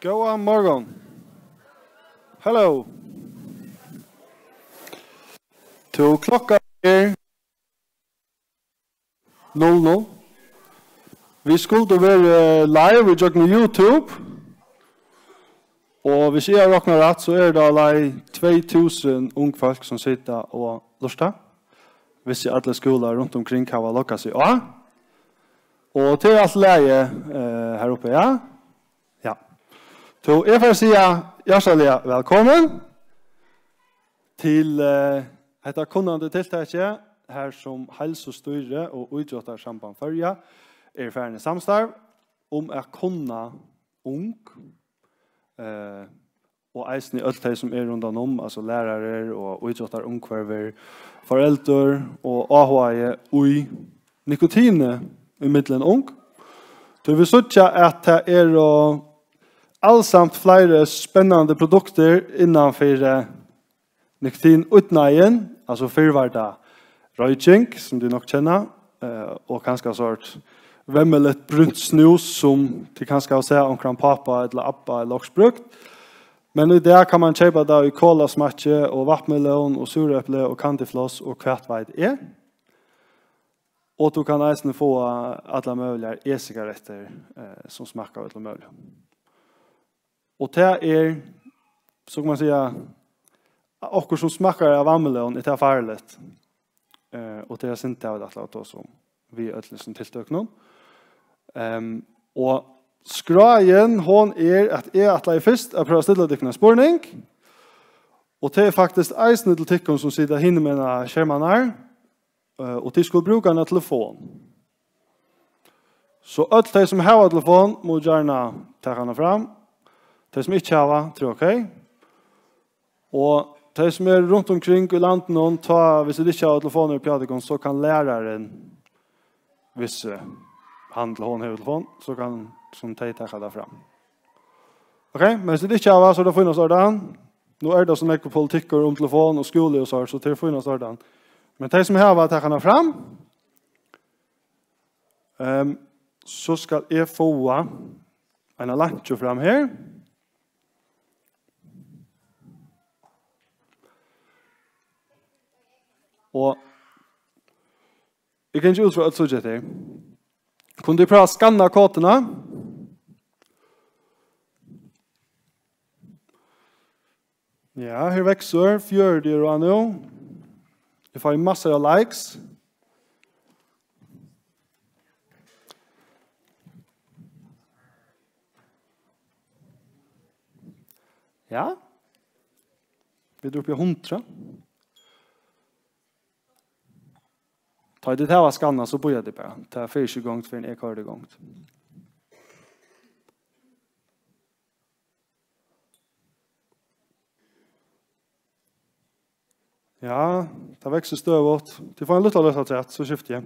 God morgon. Hello. To klokka er 00. Vi skulle være live i YouTube. Og hvis jeg råkner rett, så er det like 2000 unge folk som sitter og lurer. Hvis jeg alle skoler rundt omkring har lukket seg av. Og til alt leie her oppe, ja. Ja. Så jeg får si hjertelig velkommen til dette kunnende tiltaket her som helsestyre og utgjøttarsamband førje ferdig samstarv om å kunne ung og eisen i alt det som er rundt om, altså lærere og utgjøttar ungkvarver, foreldre og AHI og nikotine i middelen ung. Så vi ser at det er allsamt flere spennende produkter innenfor nikotin utnøyen, altså fyrverda røyking, som du nok kjenner, og kanskje sort vemmelet brunt snus som de kanskje har sett omkring pappa eller appa eller også brukt. Men i det kan man kjøpe det i kolasmatje og vattmelon og surøple og kantifloss og hvert vei det er. Og du kan eisen få alle mulige e-sigaretter som smaker alle mulige. Og det er, så kan man si, akkurat som smaker av vattmelon, det er farlig. Og det er sint av det som vi er som tilstøk nå. Og skrajen, hon er at jeg at jeg først er prøve å stille deg en spørning. Og det er faktisk eisen til tikkene som sitter hinne med skjermen her. Og de skulle bruke en telefon. Så alle de som har telefon må gjerne ta henne fram. De som ikke har, tror ok. Og de som er rundt omkring i landet, hvis de ikke har telefoner i pjatikon, så kan læreren, hvis han eller hun har telefon, så kan som de ta det fram. Ok, men hvis de ikke har, så er det funnet sådan. Nå er det så mye politikker om telefon og skole og så det er funnet sådan. Men de som har ta henne fram, så skal jeg få en lunch fram her. Og jeg kan ikke utføre et subjekt her. Kunne du prøve å skanne kodene? Ja, her vekser 40 og nå. Jeg får masser av likes. Ja. Vi drar opp i 100. Ta det här skanna så börjar det bara. Ta 4 gånger för en ekar gång. Ja, det växer stövåt. Det får en lite lätt att så skiftar jag.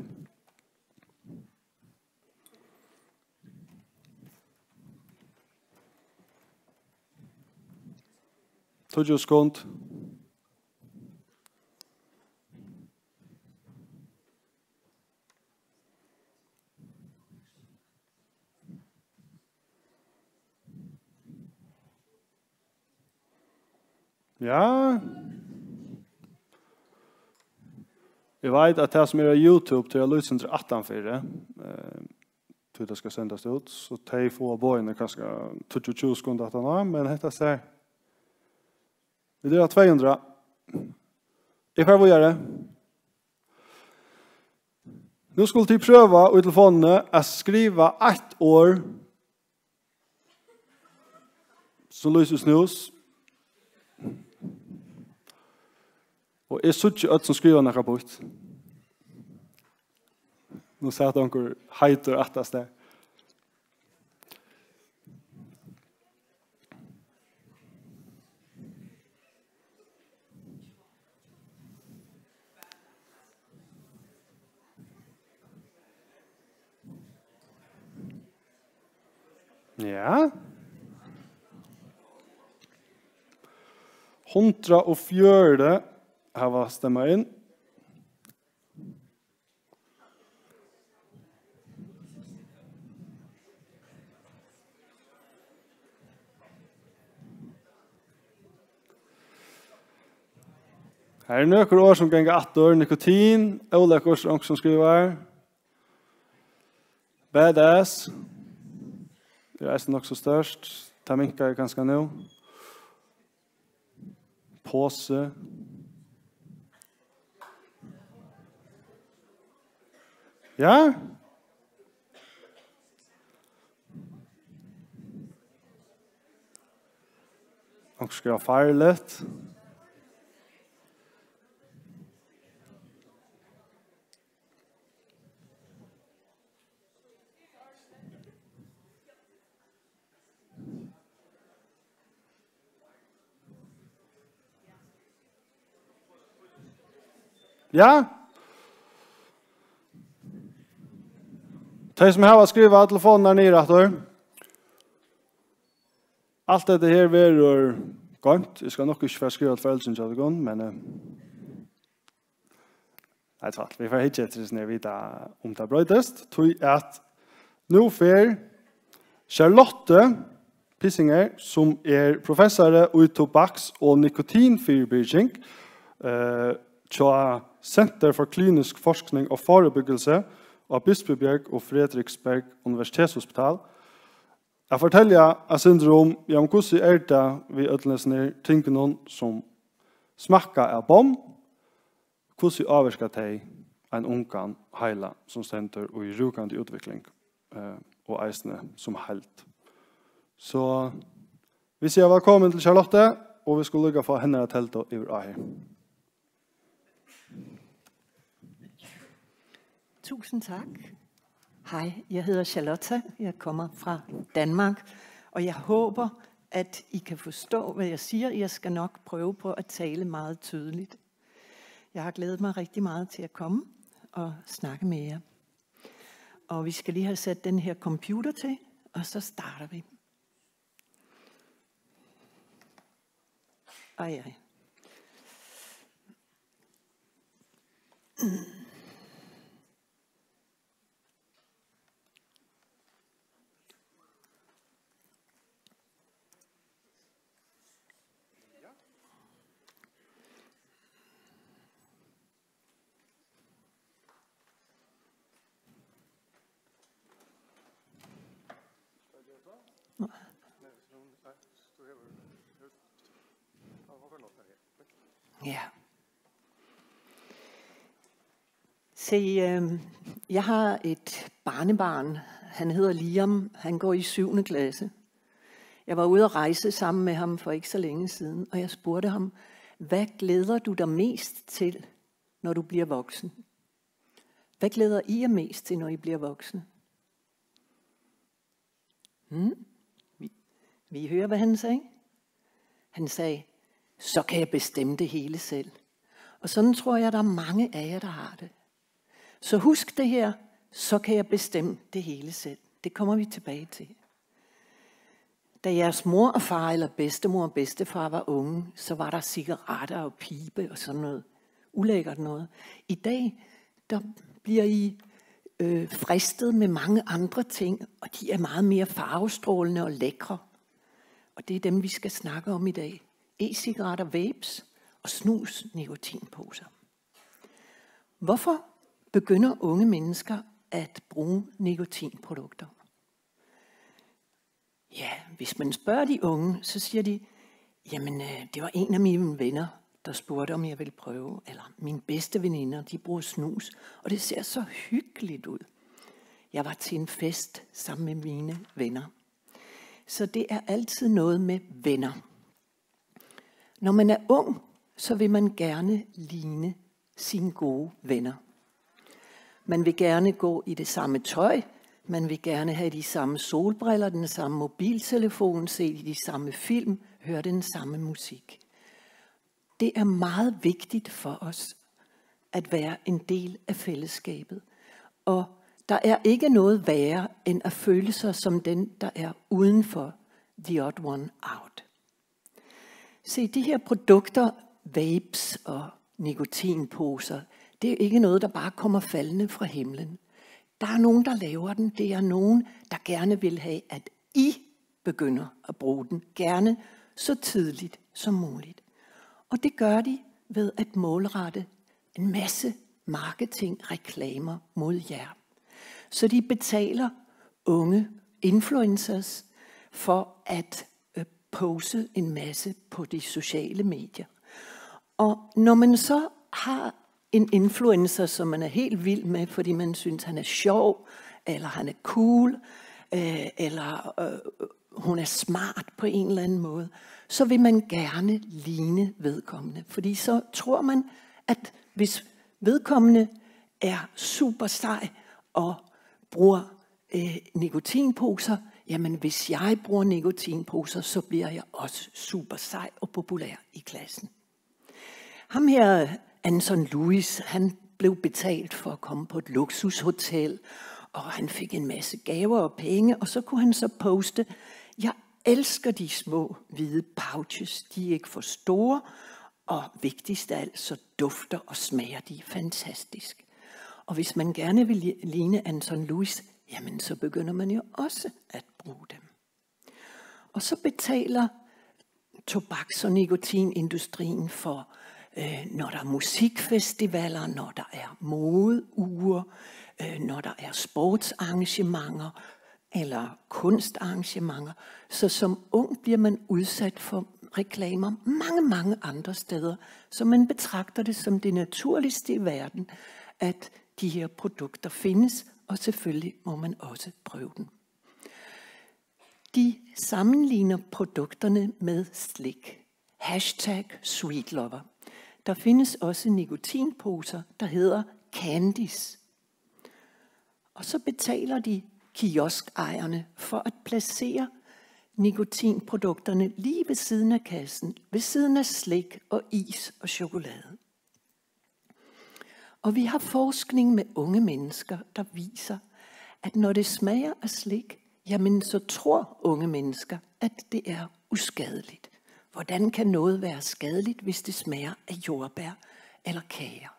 Tog ju skont. Ja. Jeg vet at det som er YouTube til Lydsenter 18-4, til det skal sendes ut, så de får bøyene kanskje 22 sekunder etter nå, men dette ser vi drar 200. Jeg får gjøre det. Nå skulle de prøve i telefonene å skrive 1 år som lyser snus. Og jeg synes ikke at som skriver noe på ut. Nå ser jeg at dere heiter etter sted. Ja. 104 har stämma in. Her nøkker år som ganger 8 år. Nikotin. Ola Korsong som skriver. Badass. Det er nok så størst. Ta minkar ganske nå. Påse. Ja? Og skal jeg feire litt. Ja? De som har skrivet av telefonen er nere, Arthur. Alt dette her er gønt. Jeg skal nok ikke få skrive av foreldrene til det, men nei, tvart. Vi får ikke etter å vite om det brøydest. Tog at nå får Charlotte Pissinger, som er professor i tobaks- og nikotinforebygging, til Center for klinisk forskning og forebyggelse av Bispebjerg og Fredriksberg Universitetshospital. Jeg forteller av syndrom, om hvordan det vi ødelesner tingene som smakker av bom, hvordan avvirker det en ungan heila som stender i rukende utvikling og eisene som helt. Så vi sier velkommen til Charlotte, og vi skulle lykke for henne til å over her. Tusind tak. Hej, jeg hedder Charlotte. Jeg kommer fra Danmark, og jeg håber, at I kan forstå, hvad jeg siger. Jeg skal nok prøve på at tale meget tydeligt. Jeg har glædet mig rigtig meget til at komme og snakke med jer. Og vi skal lige have sat den her computer til, og så starter vi. Ej. Ja. Se, jeg har et barnebarn. Han hedder Liam. Han går i 7. klasse. Jeg var ude at rejse sammen med ham for ikke så længe siden, og jeg spurgte ham, hvad glæder du dig mest til, når du bliver voksen? Hvad glæder I jer mest til, når I bliver voksen? Vi hører, hvad han sagde. Han sagde, så kan jeg bestemme det hele selv. Og sådan tror jeg, der er mange af jer, der har det. Så husk det her, så kan jeg bestemme det hele selv. Det kommer vi tilbage til. Da jeres mor og far, eller bedstemor og bedstefar var unge, så var der cigaretter og pibe og sådan noget ulækkert noget. I dag, der bliver I fristet med mange andre ting, og de er meget mere farvestrålende og lækre. Og det er dem, vi skal snakke om i dag. E-cigaretter, vapes og snus, nikotinposer. Hvorfor begynder unge mennesker at bruge nikotinprodukter? Ja, hvis man spørger de unge, så siger de, jamen det var en af mine venner, der spurgte, om jeg ville prøve. Eller mine bedste veninder, de bruger snus, og det ser så hyggeligt ud. Jeg var til en fest sammen med mine venner. Så det er altid noget med venner. Når man er ung, så vil man gerne ligne sine gode venner. Man vil gerne gå i det samme tøj, man vil gerne have de samme solbriller, den samme mobiltelefon, se de samme film, høre den samme musik. Det er meget vigtigt for os at være en del af fællesskabet. Og der er ikke noget værre end at føle sig som den, der er uden for the odd one out. Se, de her produkter, vapes og nikotinposer, det er ikke noget, der bare kommer faldende fra himlen. Der er nogen, der laver den. Det er nogen, der gerne vil have, at I begynder at bruge den. Gerne så tidligt som muligt. Og det gør de ved at målrette en masse marketingreklamer mod jer. Så de betaler unge influencers for at pose en masse på de sociale medier. Og når man så har en influencer, som man er helt vild med, fordi man synes, han er sjov, eller han er cool, eller hun er smart på en eller anden måde, så vil man gerne ligne vedkommende. Fordi så tror man, at hvis vedkommende er super sej og bruger nikotinposer, jamen hvis jeg bruger nikotinposer, så bliver jeg også super sej og populær i klassen. Ham her, Anton Lewis, han blev betalt for at komme på et luksushotel, og han fik en masse gaver og penge, og så kunne han så poste, jeg elsker de små hvide pouches, de er ikke for store, og vigtigst af alt, så dufter og smager de fantastisk. Og hvis man gerne vil ligne Anton Lewis, jamen så begynder man jo også at bruge dem. Og så betaler tobaks- og nikotinindustrien for, når der er musikfestivaler, når der er modeuger, når der er sportsarrangementer eller kunstarrangementer. Så som ung bliver man udsat for reklamer mange andre steder, så man betragter det som det naturligste i verden, at de her produkter findes, og selvfølgelig må man også prøve dem. De sammenligner produkterne med slik. #sweetlover. Der findes også nikotinposer, der hedder Candies. Og så betaler de kioskejerne for at placere nikotinprodukterne lige ved siden af kassen, ved siden af slik og is og chokolade. Og vi har forskning med unge mennesker, der viser, at når det smager af slik, jamen så tror unge mennesker, at det er uskadeligt. Hvordan kan noget være skadeligt, hvis det smager af jordbær eller kager?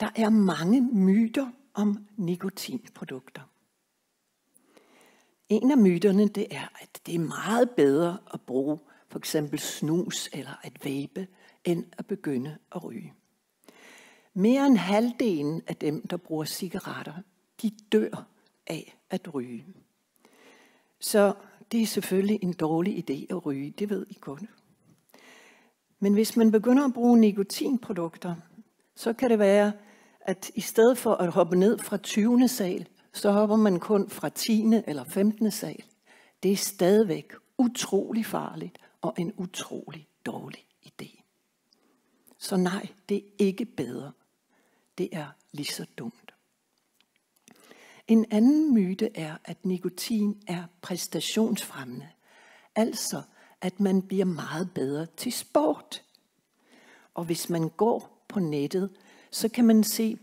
Der er mange myter om nikotinprodukter. En af myterne, det er, at det er meget bedre at bruge for eksempel snus eller at vape, end at begynde at ryge. Mere end halvdelen af dem, der bruger cigaretter, de dør af at ryge. Så det er selvfølgelig en dårlig idé at ryge, det ved I godt. Men hvis man begynder at bruge nikotinprodukter, så kan det være, at i stedet for at hoppe ned fra 20. sal, så hopper man kun fra 10. eller 15. sal. Det er stadigvæk utrolig farligt og en utrolig dårlig idé. Så nej, det er ikke bedre. Det er lige så dumt. En anden myte er, at nikotin er præstationsfremmende. Altså, at man bliver meget bedre til sport. Og hvis man går på nettet, så kan man se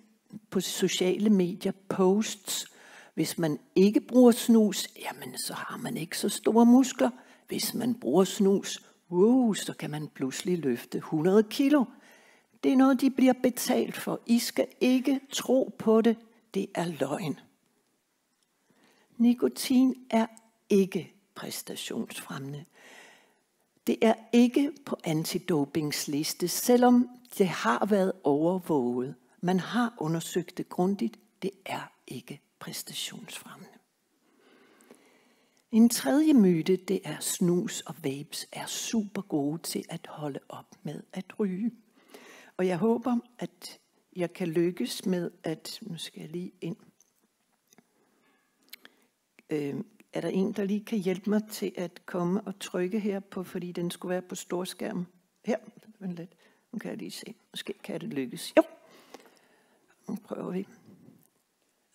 på sociale medier posts. Hvis man ikke bruger snus, jamen så har man ikke så store muskler. Hvis man bruger snus, så kan man pludselig løfte 100 kilo. Det er noget, de bliver betalt for. I skal ikke tro på det. Det er løgn. Nikotin er ikke præstationsfremmende. Det er ikke på antidopingsliste, selvom det har været overvåget. Man har undersøgt det grundigt. Det er ikke præstationsfremmende. En tredje myte, det er snus og vapes er super gode til at holde op med at ryge. Og jeg håber, at jeg kan lykkes med at, nu skal jeg lige ind. Er der en, der lige kan hjælpe mig til at komme og trykke her på, fordi den skulle være på storskærmen? Her, nu kan jeg lige se. Måske kan det lykkes. Jo, nu prøver vi.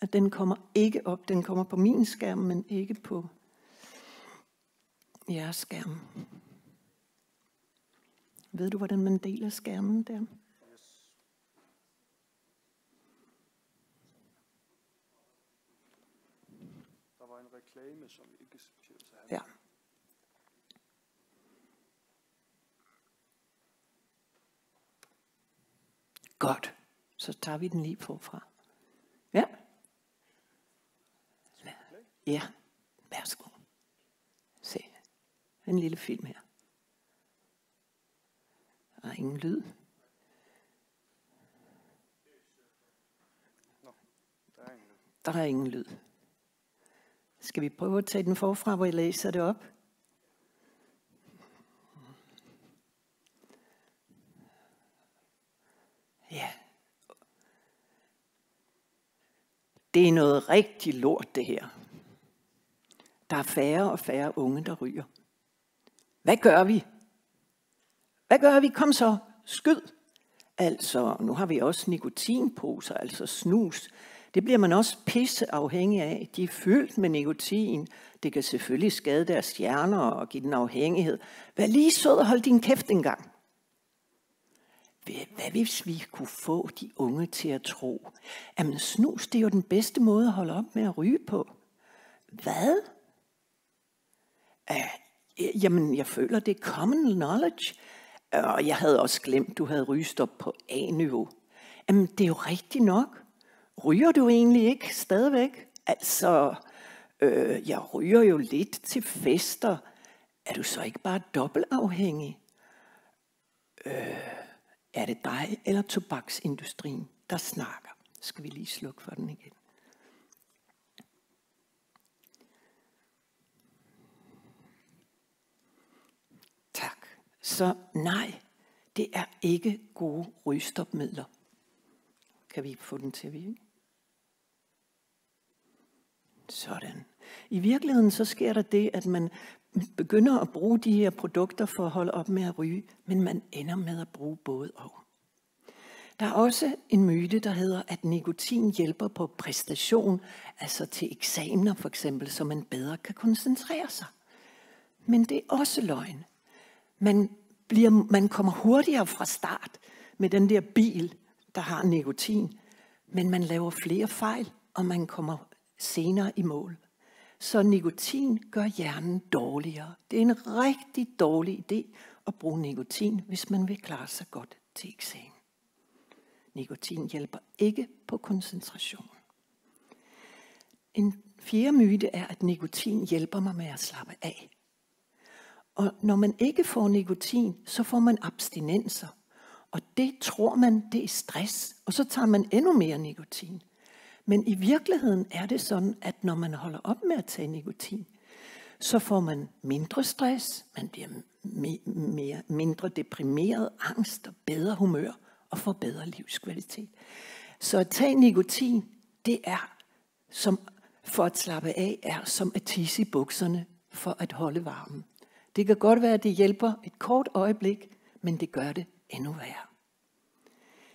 At den kommer ikke op. Den kommer på min skærm, men ikke på jeres skærm. Ved du, hvordan man deler skærmen der? Reklame, som ikke ja. Godt. Så tager vi den lige forfra. Ja. Ja. Værsgo. Se. En lille film her. er ingen lyd. Der er ingen lyd. Skal vi prøve at tage den forfra, hvor jeg læser det op? Ja. Det er noget rigtig lort, det her. Der er færre og færre unge, der ryger. Hvad gør vi? Hvad gør vi? Kom så, skyd. Altså, nu har vi også nikotinposer, altså snus. Det bliver man også pisseafhængig af. De er fyldt med nikotin. Det kan selvfølgelig skade deres hjerner og give den afhængighed. Vær lige sød og hold din kæft en gang. Hvad hvis vi kunne få de unge til at tro, at snus, det er jo den bedste måde at holde op med at ryge på? Hvad? Jamen, jeg føler, det er common knowledge. Og jeg havde også glemt, du havde rygestop på A-niveau. Jamen, det er jo rigtigt nok. Ryger du egentlig ikke stadigvæk? Altså, jeg ryger jo lidt til fester. Er du så ikke bare dobbeltafhængig? Er det dig eller tobaksindustrien, der snakker? Skal vi lige slukke for den igen? Tak. Så nej, det er ikke gode rygestopmidler. Kan vi få den til at virke? Sådan. I virkeligheden så sker der det, at man begynder at bruge de her produkter for at holde op med at ryge, men man ender med at bruge både og. Der er også en myte, der hedder, at nikotin hjælper på præstation, altså til eksamener for eksempel, så man bedre kan koncentrere sig. Men det er også løgn. Man kommer hurtigere fra start med den der bil, der har nikotin, men man laver flere fejl, og man kommer senere i mål. Så nikotin gør hjernen dårligere. Det er en rigtig dårlig idé at bruge nikotin, hvis man vil klare sig godt til eksamen. Nikotin hjælper ikke på koncentration. En fjerde myte er, at nikotin hjælper mig med at slappe af. Og når man ikke får nikotin, så får man abstinenser. Og det tror man, det er stress. Og så tager man endnu mere nikotin. Men i virkeligheden er det sådan, at når man holder op med at tage nikotin, så får man mindre stress, man bliver mindre deprimeret, angst og bedre humør og får bedre livskvalitet. Så at tage nikotin, det er som for at slappe af, er som at tisse i bukserne for at holde varmen. Det kan godt være, at det hjælper et kort øjeblik, men det gør det endnu værre.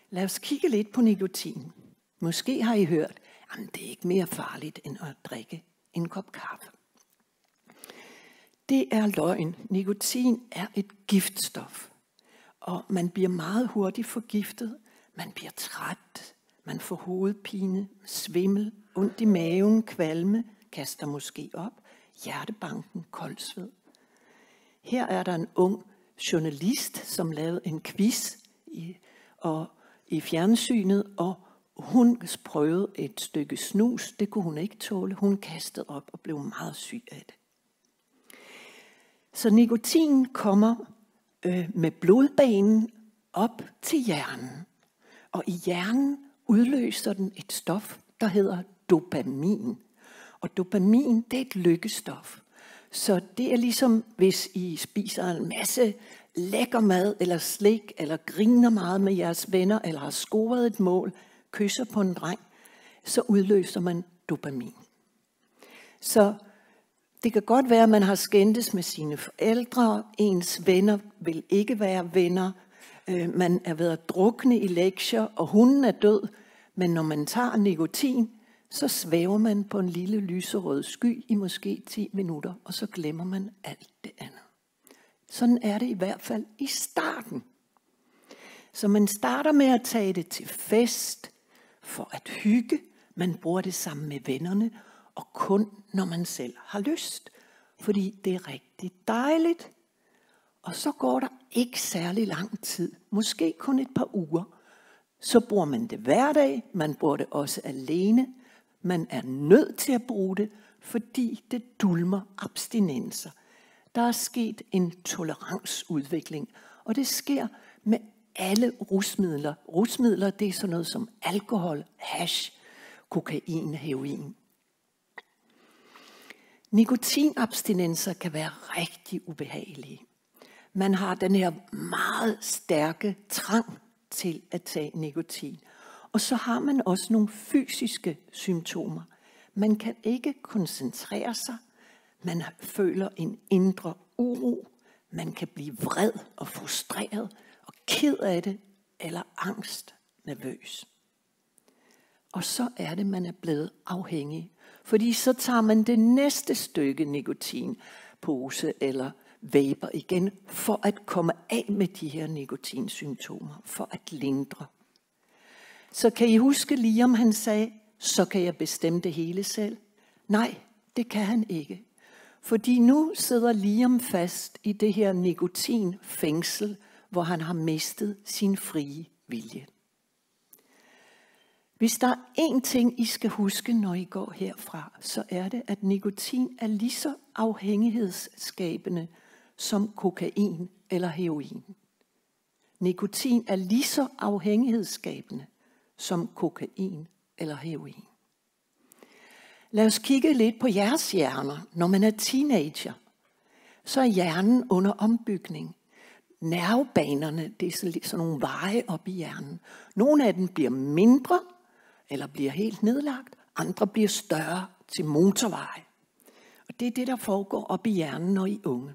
Lad os kigge lidt på nikotin. Måske har I hørt, at det er ikke mere farligt end at drikke en kop kaffe. Det er løgn. Nikotin er et giftstof, og man bliver meget hurtigt forgiftet. Man bliver træt, man får hovedpine, svimmel, ondt i maven, kvalme, kaster måske op, hjertebanken, koldsved. Her er der en ung journalist, som lavede en quiz i fjernsynet, og hun prøvede et stykke snus. Det kunne hun ikke tåle. Hun kastede op og blev meget syg af det. Så nikotin kommer med blodbanen op til hjernen. Og i hjernen udløser den et stof, der hedder dopamin. Og dopamin, det er et lykkestof. Så det er ligesom, hvis I spiser en masse lækker mad, eller slik, eller griner meget med jeres venner, eller har scoret et mål, kysser på en dreng, så udløser man dopamin. Så det kan godt være, at man har skændtes med sine forældre, ens venner vil ikke være venner, man er ved at drukne i lektier, og hunden er død, men når man tager nikotin, så svæver man på en lille lyserød sky i måske 10 minutter, og så glemmer man alt det andet. Sådan er det i hvert fald i starten. Så man starter med at tage det til fest, for at hygge. Man bruger det sammen med vennerne, og kun når man selv har lyst. Fordi det er rigtig dejligt. Og så går der ikke særlig lang tid, måske kun et par uger. Så bruger man det hver dag, man bruger det også alene. Man er nødt til at bruge det, fordi det dulmer abstinenser. Der er sket en toleransudvikling, og det sker med alle rusmidler. Rusmidler, det er sådan noget som alkohol, hash, kokain, heroin. Nikotinabstinenser kan være rigtig ubehagelige. Man har den her meget stærke trang til at tage nikotin. Og så har man også nogle fysiske symptomer. Man kan ikke koncentrere sig. Man føler en indre uro. Man kan blive vred og frustreret og ked af det, eller angst, nervøs. Og så er det, man er blevet afhængig. Fordi så tager man det næste stykke nikotinpose eller vaper igen, for at komme af med de her nikotinsymptomer, for at lindre. Så kan I huske Liam, han sagde, så kan jeg bestemme det hele selv. Nej, det kan han ikke. Fordi nu sidder Liam fast i det her nikotinfængsel, hvor han har mistet sin frie vilje. Hvis der er én ting, I skal huske, når I går herfra, så er det, at nikotin er lige så afhængighedsskabende som kokain eller heroin. Nikotin er lige så afhængighedsskabende som kokain eller heroin. Lad os kigge lidt på jeres hjerner. Når man er teenager, så er hjernen under ombygning. Nervebanerne, det er sådan nogle veje op i hjernen. Nogle af dem bliver mindre, eller bliver helt nedlagt. Andre bliver større til motorveje. Og det er det, der foregår op i hjernen, når I er unge.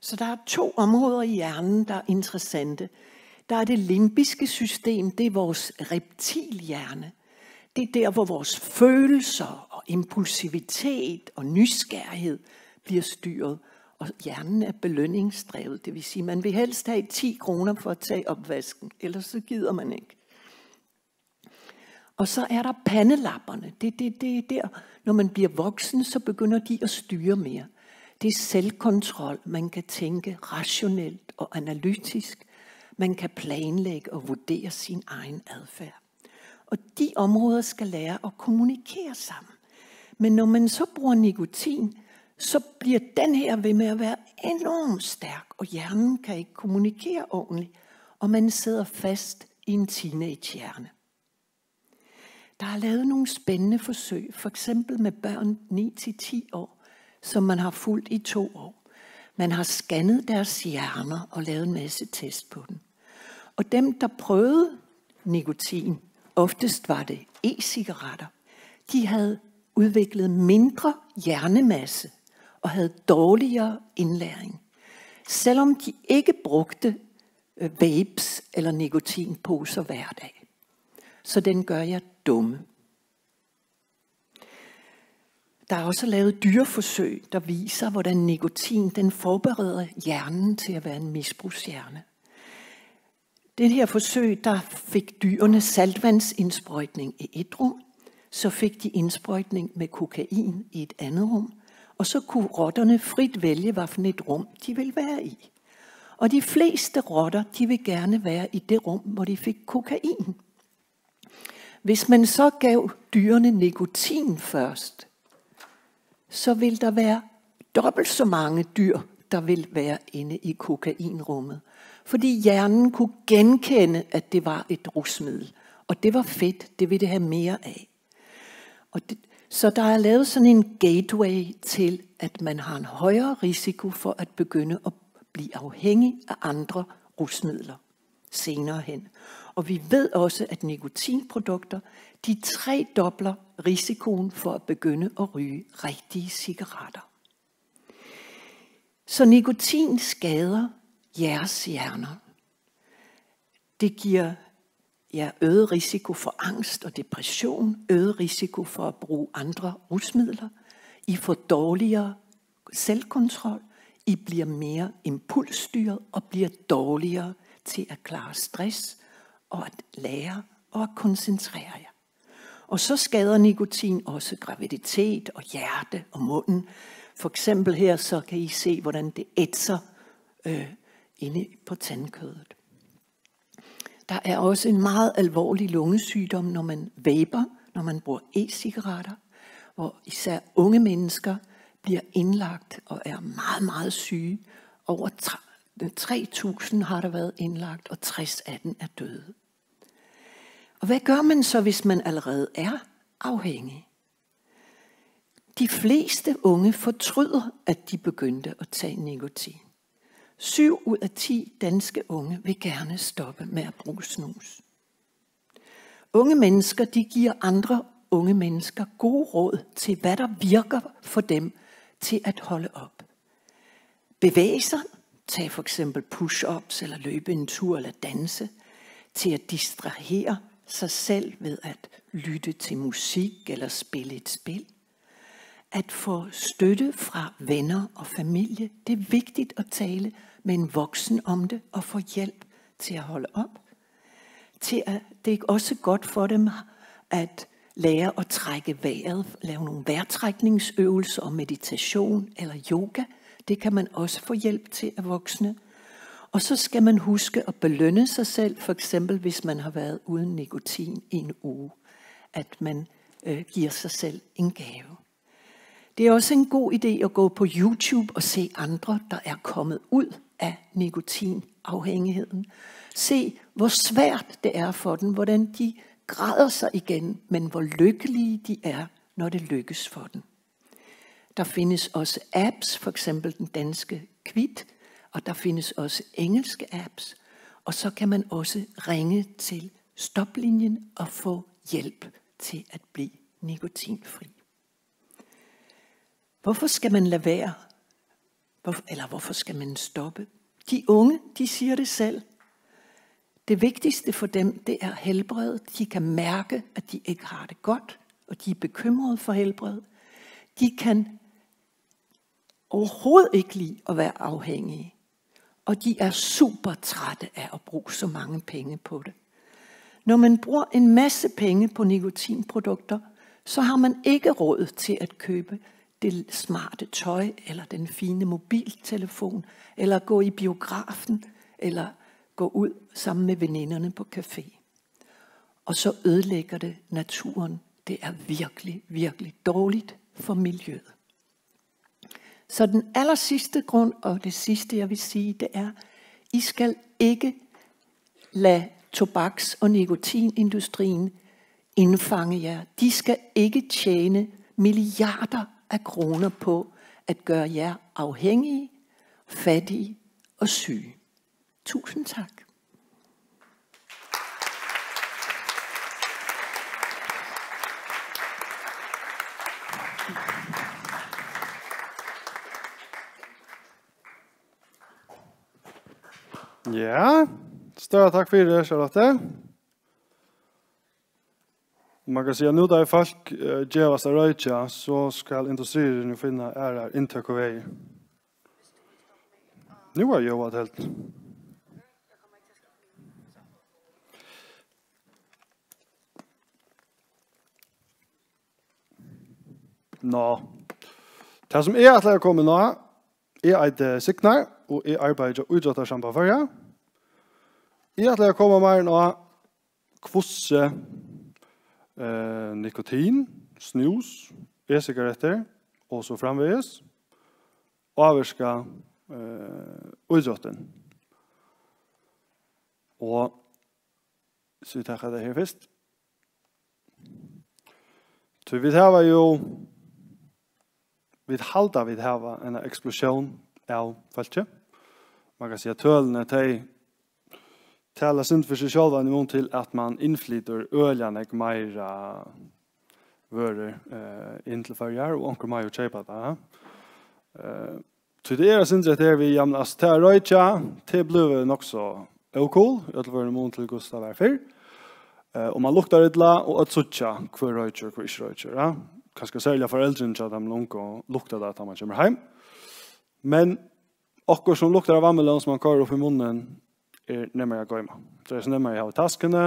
Så der er 2 områder i hjernen, der er interessante. Der er det limbiske system, det er vores reptilhjerne. Det er der, hvor vores følelser og impulsivitet og nysgerrighed bliver styret. Og hjernen er belønningsdrevet, det vil sige, man vil helst have 10 kroner for at tage opvasken, ellers så gider man ikke. Og så er der pandelapperne. Det er der, når man bliver voksen, så begynder de at styre mere. Det er selvkontrol. Man kan tænke rationelt og analytisk. Man kan planlægge og vurdere sin egen adfærd. Og de områder skal lære at kommunikere sammen. Men når man så bruger nikotin, så bliver den her ved med at være enormt stærk, og hjernen kan ikke kommunikere ordentligt, og man sidder fast i en teenagehjerne. Der er lavet nogle spændende forsøg, for eksempel med børn 9-10 år, som man har fulgt i 2 år. Man har scannet deres hjerner og lavet en masse test på dem. Og dem, der prøvede nikotin, oftest var det e-cigaretter, de havde udviklet mindre hjernemasse og havde dårligere indlæring. Selvom de ikke brugte vapes eller nikotinposer hver dag. Så den gør jeg dumme. Der er også lavet dyreforsøg, der viser, hvordan nikotin den forbereder hjernen til at være en misbrugshjerne. Det her forsøg, der fik dyrene saltvandsindsprøjtning i et rum, så fik de indsprøjtning med kokain i et andet rum, og så kunne rotterne frit vælge, hvad for et rum de ville være i. Og de fleste rotter, de vil gerne være i det rum, hvor de fik kokain. Hvis man så gav dyrene nikotin først, så vil der være dobbelt så mange dyr, der vil være inde i kokainrummet. Fordi hjernen kunne genkende, at det var et rusmiddel. Og det var fedt, det ville det have mere af. Så der er lavet sådan en gateway til, at man har en højere risiko for at begynde at blive afhængig af andre rusmidler senere hen. Og vi ved også, at nikotinprodukter, de 3-dobler risikoen for at begynde at ryge rigtige cigaretter. Så nikotin skader jeres hjerner. Det giver jer øget risiko for angst og depression, øget risiko for at bruge andre rusmidler. I får dårligere selvkontrol, I bliver mere impulsstyret og bliver dårligere til at klare stress og at lære og at koncentrere jer. Og så skader nikotin også graviditet og hjerte og munden. For eksempel her så kan I se, hvordan det ætser inde på tandkødet. Der er også en meget alvorlig lungesygdom, når man vaper, når man bruger e-cigaretter, hvor især unge mennesker bliver indlagt og er meget, meget syge. Over 3.000 har der været indlagt, og 60 af dem er døde. Og hvad gør man så, hvis man allerede er afhængig? De fleste unge fortryder, at de begyndte at tage nikotin. 7 ud af 10 danske unge vil gerne stoppe med at bruge snus. Unge mennesker, de giver andre unge mennesker gode råd til, hvad der virker for dem til at holde op. Bevæge sig, tag for eksempel push-ups eller løbe en tur eller danse, til at distrahere sig selv ved at lytte til musik eller spille et spil. At få støtte fra venner og familie, det er vigtigt at tale med en voksen om det og få hjælp til at holde op. Det er også godt for dem at lære at trække vejret, lave nogle vejrtrækningsøvelser og meditation eller yoga. Det kan man også få hjælp til af voksne. Og så skal man huske at belønne sig selv, for eksempel hvis man har været uden nikotin i en uge, at man giver sig selv en gave. Det er også en god idé at gå på YouTube og se andre, der er kommet ud af nikotinafhængigheden. Se, hvor svært det er for dem, hvordan de græder sig igen, men hvor lykkelige de er, når det lykkes for dem. Der findes også apps, for eksempel den danske Kvit, og der findes også engelske apps, og så kan man også ringe til stoplinjen og få hjælp til at blive nikotinfri. Hvorfor skal man lade være? Eller hvorfor skal man stoppe? De unge, de siger det selv. Det vigtigste for dem, det er helbred. De kan mærke, at de ikke har det godt, og de er bekymrede for helbred. De kan overhovedet ikke lide at være afhængige. Og de er super trætte af at bruge så mange penge på det. Når man bruger en masse penge på nikotinprodukter, så har man ikke råd til at købe det smarte tøj, eller den fine mobiltelefon, eller gå i biografen, eller gå ud sammen med veninderne på café. Og så ødelægger det naturen. Det er virkelig, virkelig dårligt for miljøet. Så den aller sidste grund, og det sidste jeg vil sige, det er, I skal ikke lade tobaks- og nikotinindustrien indfange jer. De skal ikke tjene milliarder af kroner på at gøre jer afhængige, fattige og syge. Tusind tak. Ja, større takk for det, Charlotte. Man kan si at nå da folk gjør seg røytja, så skal industrien jo finne inntøk og vei. Nå er jo at helt. Nå. Det som er at komme nå, er et signar, og jeg arbeider og utrettar sammen på førja. Jeg er at komme mer nå, kvosse, nikotin, snus, e-cigaretter, og så framveges, avvirska utretten. Og så vi tar det her først. Så vi har jo vi halda vi har en eksplosjon av feltet. Man kan si at tølene taler synd for seg selv en mån til at man innflyter øljene ikke mer vører inn til førjer, og onker mer å kjøpe det. Så det er synd at vi jamnast til røytja, det ble nok så okol, jeg vil være en mån til Gustav er før. Og man luktar idla, og at suttja hver røytjer, hver ikke røytjer. Kanskje særlig foreldrene til at de lukter og lukter det at man kommer hjem. Men akkurat som lukter av vammelan som man kører opp i munnen, er nemmere å gå med. Så det er nemmere å ha taskene,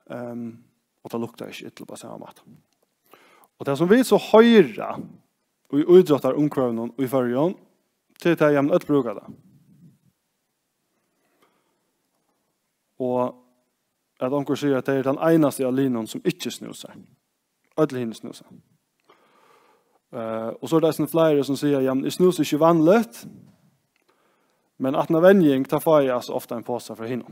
og det lukter ikke ytterligere på samme måte. Og det som vi så høyre, og vi utrettar omkravene og i førjen, til at jeg hjemme ikke bruker det. Og at onker sier at det er den eneste av linjen som ikke snuser. Ødelig hinner snuser. Og så er det flere som sier, ja, men jeg snuser ikke vanlig, Men at når venjing, tar får jeg altså ofte en påse for henne.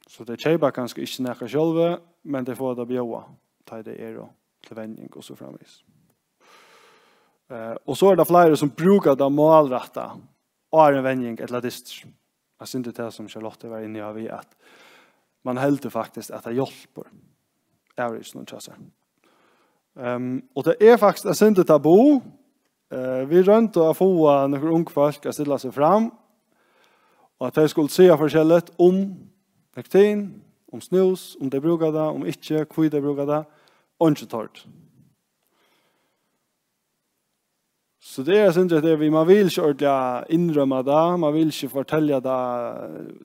Så det kjøper kanskje ikke nækka sjølve, men det får det bjøa, ta det og til venjing og så framvis. Og så det flere som bruker det målretta og en venjing eller dist. Jeg synes det som Charlotte var inne i at man helder faktisk at det hjelper. Jeg har ikke noen kjasser. Og det faktisk, jeg synes det tabu. Vi rundt og få noen unge folk å stille seg fram og at de skulle se forskjellet om nektin, om snus, om de bruker det, om ikke, hvor de bruker det, og ikke tørt. Så det jeg synes det man vil ikke ordentlig innrømme det, man vil ikke fortelle det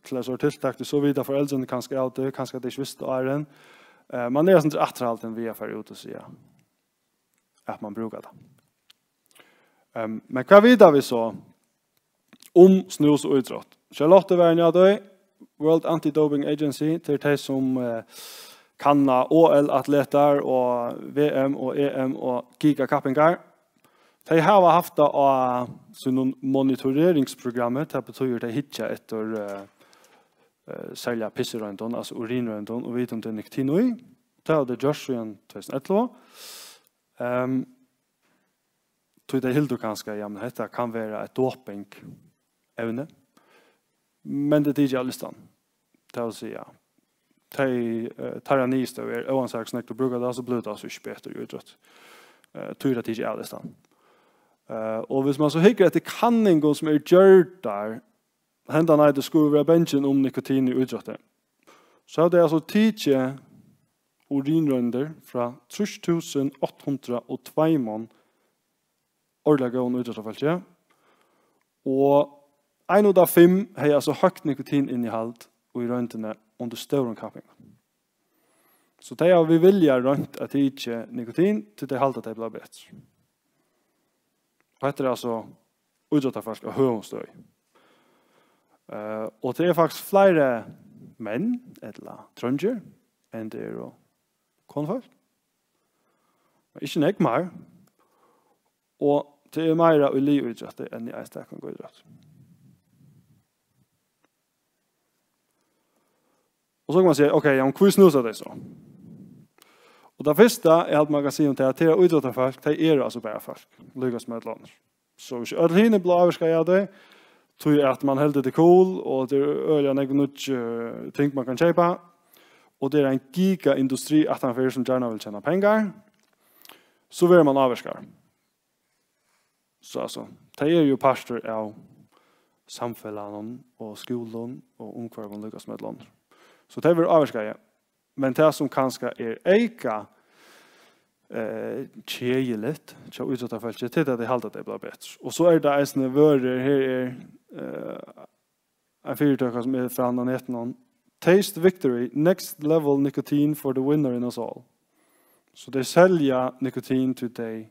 til en sort tiltak, så videre foreldrene kanskje av det, kanskje det ikke visste åren. Man sånn attralt enn vi for ut og sier at man bruker det. Men hva videre vi så om snus og utrått? Charlotte var en av det, World Anti-Doping Agency, til de som kanna OL-atleter og VM og EM og gigakappingar. De har haft det av sånn monitoreringsprogrammet, det betyr de hittar etter særlig pisserøyndon, altså urinrøyndon, og vidt om det er niktinoi. Det hadde Josh i 2011. Tog det hildo kanskje, ja, men dette kan være et doping-evne. Men det er ikke alle stand. Det vil si, ja. De tar jeg nist over, uansett snakket å bruke det, så blir det altså ikke bedre utrått. Tog det ikke alle stand. Og hvis man så hikker etter kanningen som gjort der, hendene det skulle være bensin om nikotin i utråttet, så hadde jeg altså tidlig urinrønder fra 3.802 mån årlig gående utråttet. Og 1 av 5 har altså høyt nikotininnehalt og i røntene under større kapping. Så det vi vilja rønt at det ikke nikotin til det halte det blir bedre. Og dette altså utråttet folk av høyomstøy. Og det faktisk flere menn, eller trønger, enn det og konfolk. Men ikke nek mer. Og det mer av liv-utråttet enn i eistek kan gå utrått. Og så kan man si, ok, hvor snuser det så? Og det første at man kan si om det at det utrådte folk, det altså bare folk, lykkes med et land. Så hvis alle henne blir avskrevet av det, tror jeg at man helder det cool, og det øyelig noe ting man kan kjøpe, og det en gigaindustri at han som gjerne vil tjene penger, så vil man avskrevet. Så altså, det jo pastor av samfunnet og skolen og omkvarven lykkes med et land. Så det vil avskrevet. Men det som kanskje eika kjeiligt, så utsatt av følelse til at det halte det blir bedre. Og så det eisende vører, her en fyrtøkker som fra andre netten. Taste Victory, next level nicotine for the winner in us all. Så det selger nikotin til de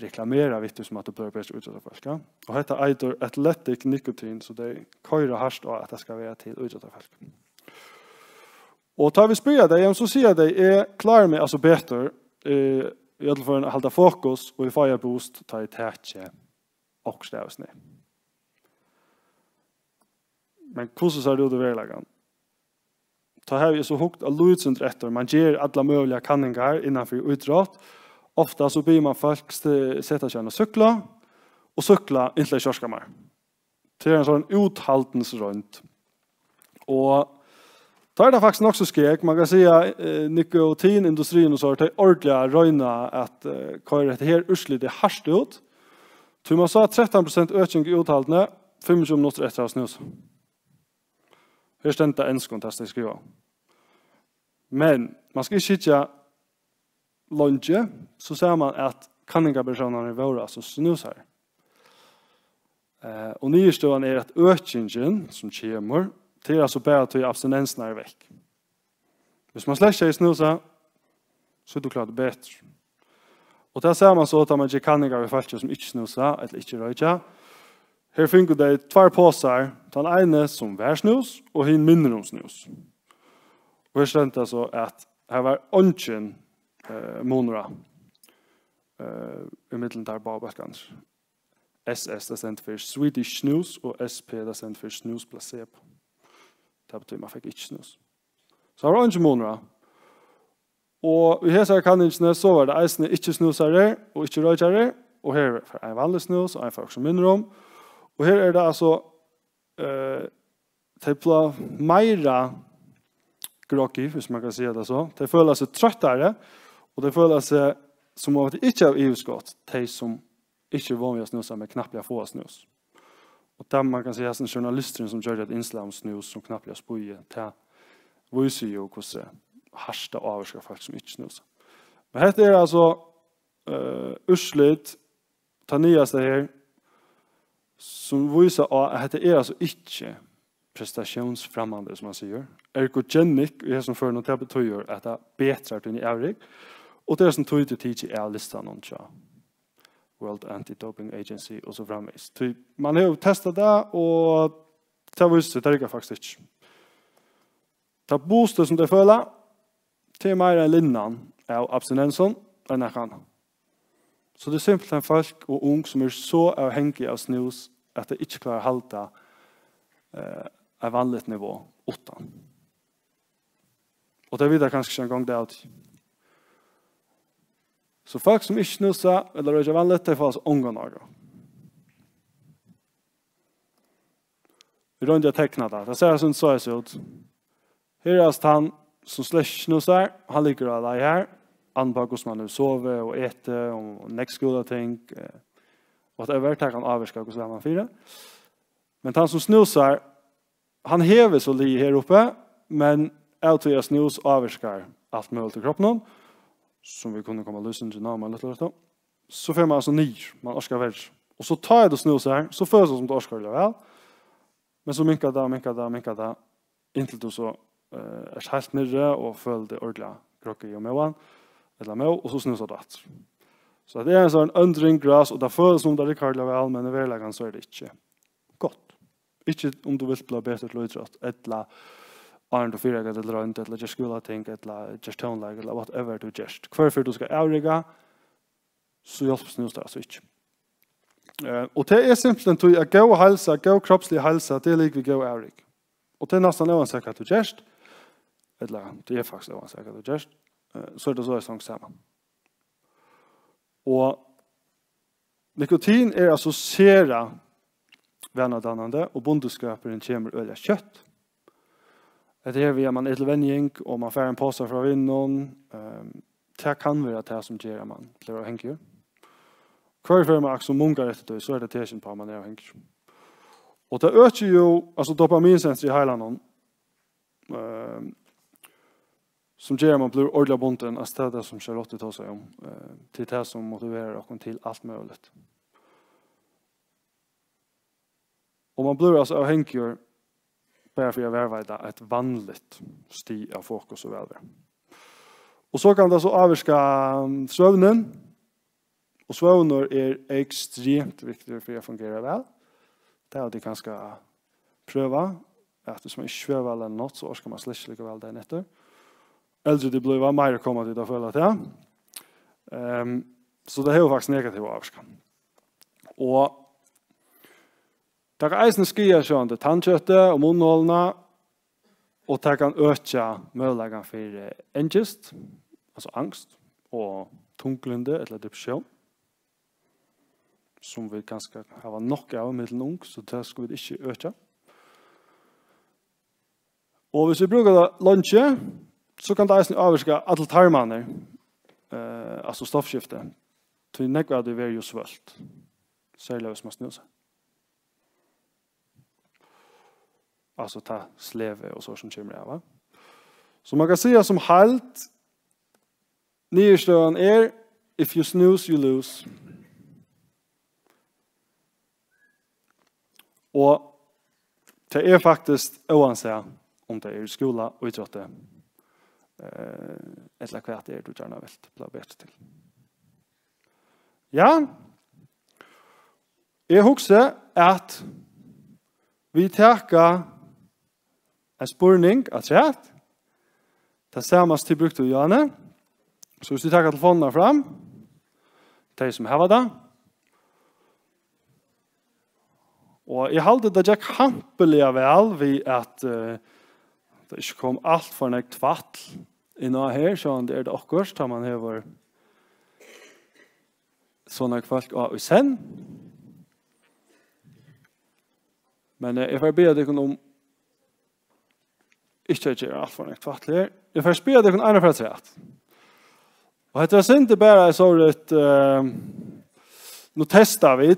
reklamerer viktig som at det blir bedre utsatt av følelse. Og dette eitur athletic nicotine, så det køyrer hardt av at det skal være til utsatt av følelse. Og tar vi spyrir deg, så sier de klar med altså bedre i alle fall å holde fokus og i fireboost ta i tætje og stavsni. Men hvordan ser det ut i verleggen? Ta her så hukt av lydsyndretter, man gjør alle mulige kanninger innenfor utrått. Ofta så blir man folk sette seg og sykla inntil kjørskammer. Til en sånn uthaltensrønt. Og da det faktisk nok så skrek. Man kan si at nikotinindustrien og så har det ordentlig røyne at hva dette her utslitt hardt ut. Så man sa 13% økning i uthaltene, 25 minutter etter å snus. Her stendte enskontest jeg skriver. Men man skal ikke sitte lunge, så ser man at kanningapersonene var altså snusar. Og nyestående at økningen som kommer, det altså bare til abstinensen vekk. Hvis man slett ikke snuser, så du klart det bedre. Og det ser man så at man ikke kanninger i folk som ikke snuser, eller ikke røyker. Her finner det 2 påser, den ene som vær snus, og den mindre om snus. Og her stendte altså at her var ønsken måneder i middelen der babaskans. SS det stendt for Swedish Snus og SP det stendt for Snus Placebo. Det betyr man fikk ikke snus. Så har vi ikke måneder. Og i hese kanningsene så var det eisene ikke snusere og ikke røykere, og her er en vanlig snus og en folk som minner om. Og her er det altså de blir meira groggy, hvis man kan si det så. De føler seg trøttere, og de føler seg som om de ikke har EU-skott, de som ikke er vanlige snuser med knapplige få snus. Og der man kan si at journalister som gjør et innslag om snus som knapplige spøye, det viser jo hvordan harsta avvarsker folk som ikke snuser. Men dette er altså urslit, ta nyeste her, som viser at dette er altså ikke prestationsframmande, som man sier. Ergogenic, i det som før noe, det betyr at det betrar til en avrik, og det er som tog til tid er listan om World Anti-Doping Agency og så framvis. Man har jo testet det, og det viser det ikke faktisk ikke. Det booster som det føler, til mer enn linnan av abstinensen enn jeg kan. Så det er simpelthen folk og ung som er så avhengige av snus at de ikke klarer å holde et vanligt nivå utan. Og det videre kanskje ikke en gang det alltid. Så folk som ikke snuser eller ikke vanligt, det får altså unga noe. Vi rønner å tekne det. Det ser sånn så ut. Her er han som slett snuser. Han ligger av deg her. Han på hvordan man vil sove og ete og next skola ting. Og det er vært her kan avvirke hvordan man fyrer. Men han som snuser, han hever så li her oppe, men jeg tror jeg snus avvirker alt mulig til kroppen, som vi kunne komme løsende til nærmere litt. Så får man altså nyr, man orsker vel. Og så tar jeg det snus her, så føles det som det orsker vel. Men så minker det, inntil du så er helt nere og føler det ordentlig krokker i og med og så snusar det. Så det er en sånn undring gras, og det føles som det er ikke vel, men i verleggen så er det ikke godt. Ikke om du vil bli bedre til idrott, eller Arne du fyrer eller rundt, eller just skola ting, eller just tonlag, eller whatever du just. Hvorfor du skal avrige, så hjelper snus det altså ikke. Og det er simpelthen til å gå helse, gå kroppslig helse, det er like vi gå avrig. Og det er nesten uansett hva du just, eller det er faktisk uansett hva du just, så er det så sånn sammen. Og nikotin er assosiera vannadannande, og bondeskaperen kommer øye kjøtt. Det er via man etelvenning, og man får en påse fra vinden. Det kan være det som gjør man blir avhengig. Hver for man som mungar etter det, så er det tesjen på at man er avhengig. Og det øker jo, altså dopaminsensor i heilanen, som gjør man blir ordentlig bunten av stedet som Charlotte tar seg om, til det som motiverer oss til alt mulig. Og man blir altså avhengig bare for å være et vanligt sti av fokus og velvære. Og så kan det så avvirke søvnen, og søvner er ekstremt viktig for å fungere vel. Det er at de kan skal prøve, at hvis man ikke svøver vel eller noe, så orsker man slett ikke vel det etter. Eldre de blir mer kommet til å føle til. Så det er jo faktisk negativ avvirke. Og det kan eisen skrive sånn til tannkjøttet og munnhålene, og det kan øke mulighetene for angst, altså angst, og tunglende eller depresjon, som vi ganske har nok av med ung, så det skal vi ikke øke. Og hvis vi bruker det lunsje, så kan det eisen avvirke alle tarmene, altså stoffskiftet, til nekva det vil jo svølt, særlig hvis man snur seg. Altså ta sleve og så som kommer av. Så man kan si som halt, nyestøen er, if you snooze, you lose. Og det er faktisk oansett om det er i skola og idrottet, eller hva det er du gjerne vil bli bedre til. Ja, jeg husker at vi takker en spurning av træt. Det samme til brukt av Janne. Så hvis du tar telefonene fram, de som har det, Og jeg halte det gikk hampelig vel ved at det ikke kom alt for en tvatt innan her, så det det akkurat, da man har sånne folk av sen. Men jeg får be deg om ikke gjøre alt for en tvatt her. Jeg får be deg om ene for et rett. Og etter å synte bare så et nå testar vi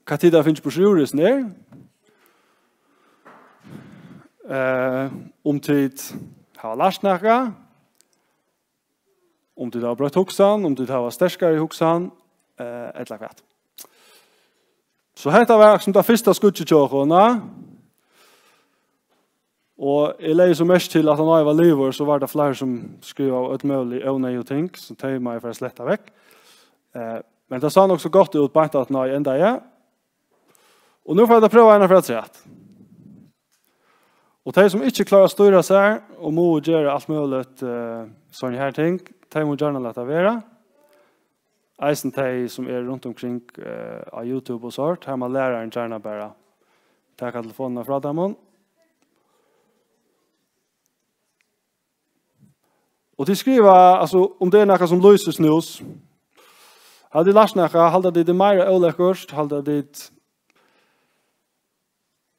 hva tid det finnes på sjurisen her. Om tid har lært noe, om tid har brøtt hoksan, om tid har sterskere i hoksan, et eller annet. Så dette var som det første skudgetjåkene, og jeg leier så mest til at når jeg var livet, så var det flere som skrev av et mulig øvne og ting, så tar jeg meg for å slette vekk. Men det sa nok så godt ut på at når jeg enda er. Og nå får jeg prøve en for et rett. Og de som ikke klarer å styre seg, og må gjøre alt mulig sånne her ting, de må gjerne lette være. Eisen de som rundt omkring av YouTube og sånt, her må læreren gjerne bare ta telefonene fra dem. Og de skriver, altså, om det noe som lyser snus, hadde de lært noe, hadde de det mer ølekkert, hadde de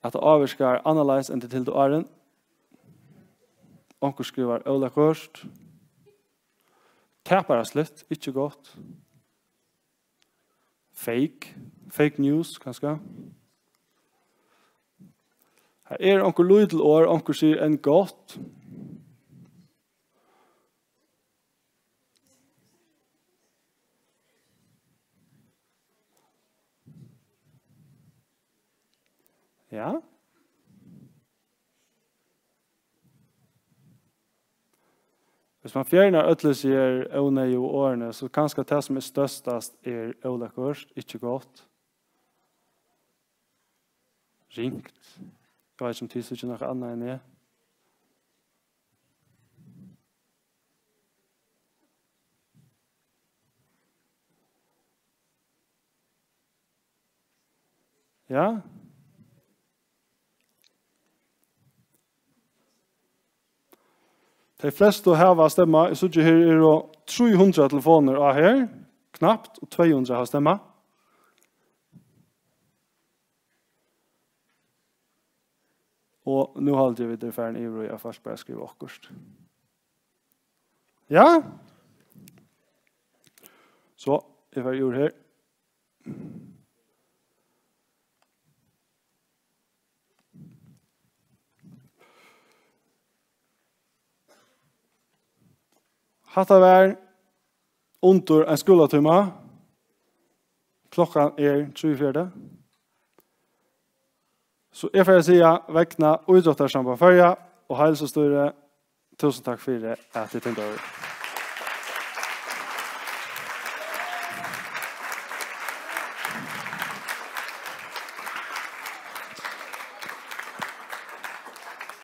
at det avvirker annerledes enn det til det åren. Onker skriver ølekkert. Tapere slutt, ikke godt. Fake news, kanskje. Her onker lydel år, onker sier en godt. Ja. Hvis man fjerner øtles sier øvne i årene, så kanskje det som størstast ølekkert, ikke godt. Ringt. Jeg vet ikke om det ikke noe annet enn det. Ja. De fleste har stemma. Jeg synes her 300 telefoner av her, knapt, og 200 har stemma. Og nå holder vi det ferdig i jeg først bare skriver akkurat. Ja. Så, jeg har gjort her. Hatta var under en skoletime. Klokkan 3:04. Så jeg får si vekkene og idrettersamband førja og helsestøyre. Tusen takk for at du tenkte over.